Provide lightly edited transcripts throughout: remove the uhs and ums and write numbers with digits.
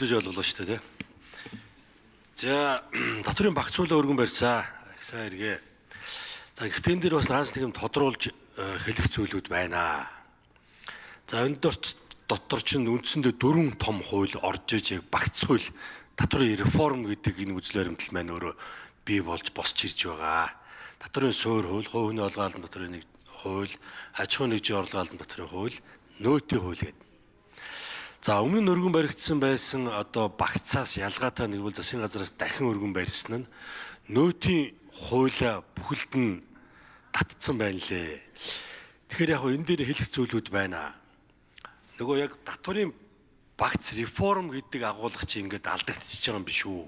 Боллоо шүү дээ. За татврын багцуулаа өргөн барьсан. Их сайн иргэ. За гэхдээ энэ дээр бас ганц нэг юм тодруулж хэлэх зүйлүүд байна. За энэ дотор чинь үндсэндээ 4 том хууль орж иж яг багц хууль татврын реформ гэдэг энэ үзэл баримтал маань өөрөө бий болж босч ирж байгаа. Татврын суурь хууль, хувийн олгаалт татврын нэг хууль, аж ахуйн нэгжийн орлогын татврын хууль, нөөтийн хууль гэдэг. За өмнө нь өргөн баригдсан байсан одоо багцаас ялгаатай нэг бол засгийн газраас дахин өргөн барьсан нь нөөтийн хуулиа бүхэлд нь татцсан байна лээ. Тэгэхээр яг энэ дээр хэлэх зүйлүүд байна. Нөгөө яг татврын багц реформ гэдэг агуулга чи ингээд алдагдчихж байгаа юм биш үү?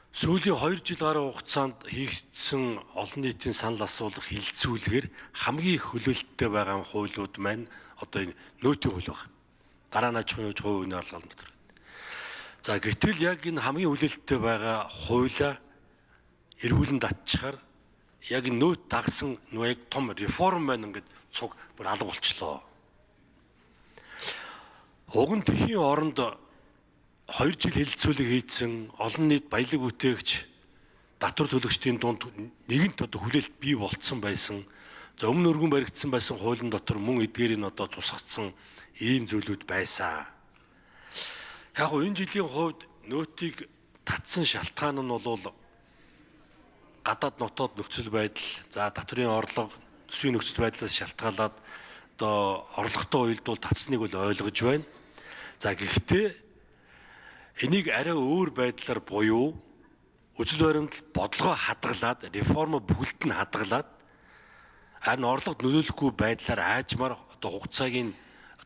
Сүүлийн 2 жил гаруй хугацаанд хийгдсэн олон нийтийн санал асуулах хилцүүлгээр хамгийн их хөлөөлттэй байгаа хуулиуд маань одоо энэ нөөтийн хууль байна. Дараа нь аж ахуйн хувийн орлогын дотор. За гэтэл яг энэ хамгийн хүлээлттэй байгаа хуулиа эргүүлэн татчихаар яг нөөт дагсан нөгөө яг том реформ байна ингээд цуг бүр алга болчлоо. Уг нь тэхийн оронд 2 жил хилцүүлэг хийсэн олон нийт баялаг бүтээгч татвар төлөгчдийн дунд нэгэнт одоо хүлээлт бий болцсон байсан. За өмнө өргөн баригдсан байсан хуулийн дотор мөн эдгээрийг одоо тусгацсан ийм зүйлүүд байсан. Яг нь энэ жилийн хувьд нөөтийг татсан шалтгаан нь бол гадаад нотоод нөхцөл байдал, за татврын орлого, төсвийн нөхцөл байдлаас шалтгаалаад одоо орлоготой уялдвал татсныг бол ойлгож байна. За гэхдээ энийг арай өөр байдлаар буюу үзэл баримтал бодлогоо хадгалаад, реформ бүхэлд нь хадгалаад харин орлогод нөлөөлөхгүй байдлаар аажмаар одоо хугацааг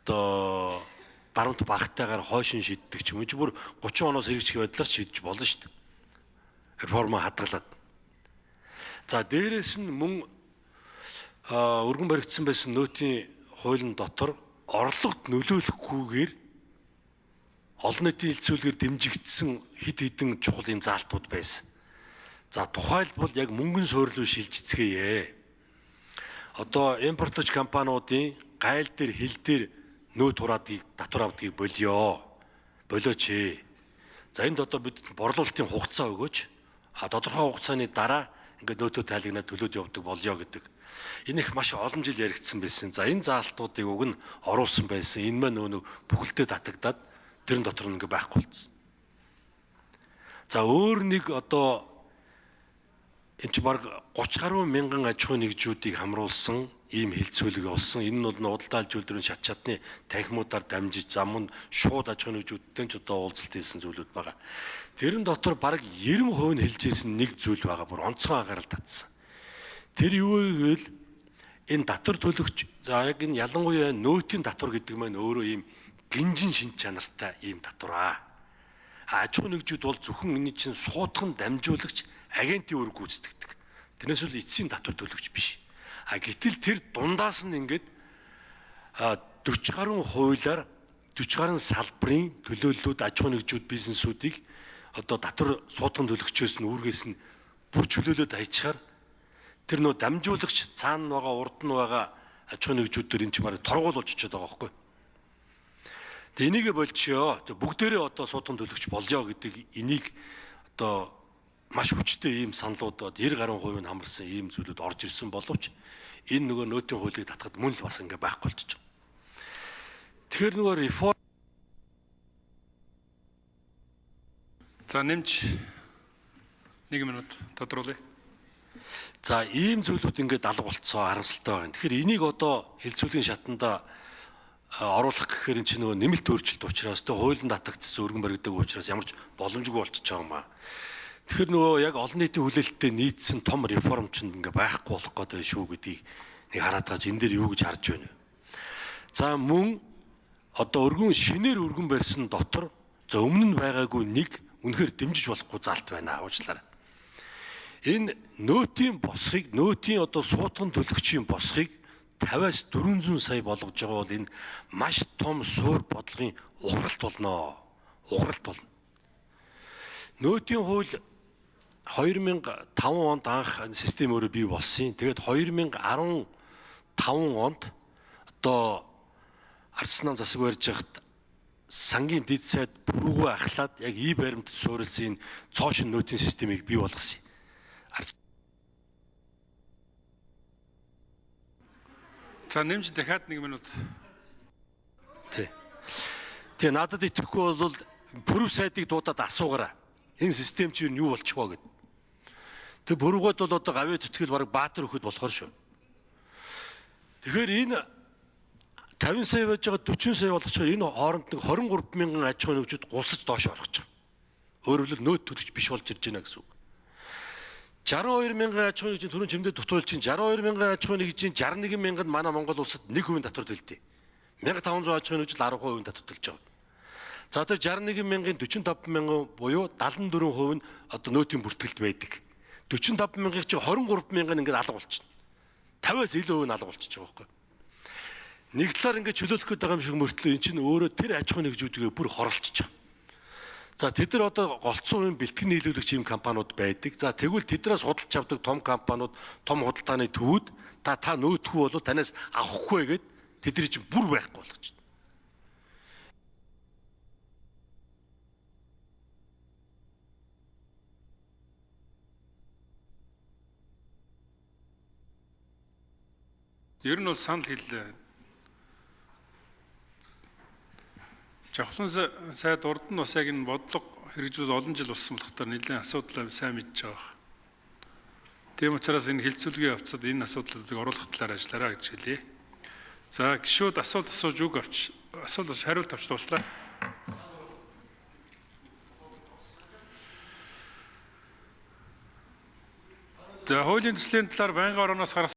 одоо дарамт багтайгаар хойшин шийддэг ч юм уу бүр 30 оноос хэрэгжих байдлаар шийдэж болно шүү дээ. Реформо хадгалаад. За дээрээс нь мөн өргөн баригдсан байсан нөөтийн хуулийн дотор орлогод нөлөөлөхгүйгээр олон нийтийн хилцүүлгээр дэмжигдсэн хэд хэдэн чухал юм заалтууд байсан. За тухайлбал яг мөнгөн суурь руу шилжицгээе. Одоо импортлогч компаниудын гайл дээр хил дээр нөөт хураадыг татвар авдгийг болооч. За энд одоо бид борлуулалтын хугацаа өгөөч. Тодорхой хугацааны дараа ингээд нөөтөө тайлагнаад төлөөд явдаг болёо гэдэг. Энэ их маш олон жил яригдсан байсан. За энэ заалтуудыг уг нь оруулсан байсан. Энэ маань нөгөө бүхэлдээ татагдаад тэрэн дотор нь ингээд байхгүй болсон. За өөр нэг одоо энэ ч баг 30 гаруй мянган аж ахуйн нэгжүүдийг хамруулсан ийм хилцүүлэг болсон. Энэ нь бол нудалдаалж үйлдвэрийн шат чадны танхимуудаар дамжиж замун шууд аж ахуйн нэгжүүдтэй ч одоо уулзалт хийсэн зүйлүүд байгаа. Тэрэн дотор бараг 90% нь хэлжсэн нэг зүйл байгаа. Бүр онцгой анхаарал татсан. Тэр юу вэ гэвэл энэ татвар төлөгч за яг энэ ялангуяа нөөтийн татвар гэдэг маань өөрөө ийм гинжин шин чанартай ийм татвар. Аж ахуйн нэгжүүд бол зөвхөн энэ чинь суудхан дамжуулагч агентийн үүрэг гүйцэтгэдэг. Тэрнээс бол эцсийн татвар төлөгч биш. Гэтэл тэр дундаас нь ингээд 40 гаруй хуулиар 40 гаруй салбарын төлөөллүүд аж ахуйн нэгжүүд бизнесүүдийг одоо татвар суудхан төлөгчөөс нь үүргээс нь бүр чөлөөлөд хайчаар тэр нөө дамжуулагч цаана байгаа урд нь байгаа аж ахуйн нэгжүүдээр энэ ч мараа торгуул болж очиод байгаа байхгүй. Тэгээ энийгээ болчихё. Бүгдээрээ одоо суудхан төлөгч болёо гэдэг энийг одоо маш хүчтэй ийм саналууд 90 гаруй хувийн хамарсан ийм зүйлүүд орж ирсэн боловч энэ нөгөө нөөтийн хуулийг татахад мөн л бас ингээ байхгүй болчих. Тэгэхээр нөгөө реформ за нэмж 1 минут тодруулъя. За ийм зүйлүүд ингээд алга болцсон харамсалтай байна. Тэгэхээр энийг одоо хилцүүлгийн шатанда оруулах гэхээр энэ чинь нөгөө нэмэлт өөрчлөлт учраас тэ хуулийн татагдсан өргөн баригдаг учраас ямар ч боломжгүй болчихж байгаа юм аа. Тэгэхээр нөгөө яг олон нийтийн хүлээлттэй нийцсэн том реформ чинь ингээ байхгүй болох гэдэг шүү гэдгийг нэг хараад байгаа. Энэ дээр юу гэж харж байна вэ? За мөн одоо шинээр өргөн барьсан дотор за өмнө нь байгаагүй нэг үнэхээр дэмжиж болохгүй залт байна уучлаарай. Энэ нөөтийн босхийг нөөтийн одоо суудхан төлөгчийн босхийг 50-аас 400 сая болгож байгаа бол энэ маш том суурь бодлогын ухралт болно. Ухралт болно. Нөөтийн хууль 2005 онд анх систем өөрөө бий болсон. Тэгээд 2015 онд одоо ардсан нам засаг барьж хахад сангийн дэд сайд бүрүүгөө ахлаад яг ий баримт суурилсан цоошин нотын системийг бий болгосон. За нэмж дахиад 1 минут. Тэгээ надад итгэхгүй бол бүрв сайдыг дуудаад асуугаараа. Энэ систем чинь юу болчих вэ гэд. Тэгээ бүрвгүүд бол одоо гавьяа тэтгэл бараг баатар өгөхөд болохоор шүү. Тэгэхээр энэ 50 сая байж байгаа 40 сая болгочоор энэ хооронд нэг 23 мянган аж ахуйн нэгжүүд гулсаж доош орох гэж байгаа. Өөрөөр хэлбэл нөөц төлөгч биш болж ирж байна гэсэн үг. 62 мянган аж ахуйн нэгжийн түрүүн чимдээ дутуулж чинь 62 мянган аж ахуйн нэгжийн 61 мянганд манай Монгол улсад 1% татвар төлдөг. 1500 аж ахуйн нэгжил 10% татвар төлж байгаа. За тэр 61 мянган 45 мянган буюу 74% нь одоо нөөтийн бүртгэлд байдаг. 45 мянгаыг чи 23 мянган ингээд алга болчихно. 50-аас илүү нь алга болчихж байгаа байхгүй. Нэг талаар ингээд чөлөөлөх гээд байгаа юм шиг мөртлөө эн чинь өөрөө тэр аж ахуйн нэгжүүдгээ бүр хоролцож байгаа. За тэд нар одоо голцсон үеийн бэлтгэн нийлүүлэгч ийм компаниуд байдаг. За тэгвэл тэднээс худалдаж авдаг том компаниуд, том худалдааны төвүүд та нөөтгөө бол танаас авахгүй гэд тэдний чинь бүр байхгүй болгож байна. Ер нь бол санал хэллээ. Жавхлан сайд урд нь бас яг энэ бодлого хэрэгжүүл олон жил болсон болохоор нэлээд асуудал сайн мэдж байгаа. Тийм учраас энэ хилцүүлгийн явцад энэ асуудлуудыг оруулах талаар ажиллаарай гэж хэлье. За гишүүд асуулт асууж үг авч хариулт авч дуслаа. За хуулийн төслийн талаар байнгын орооноос гаргасан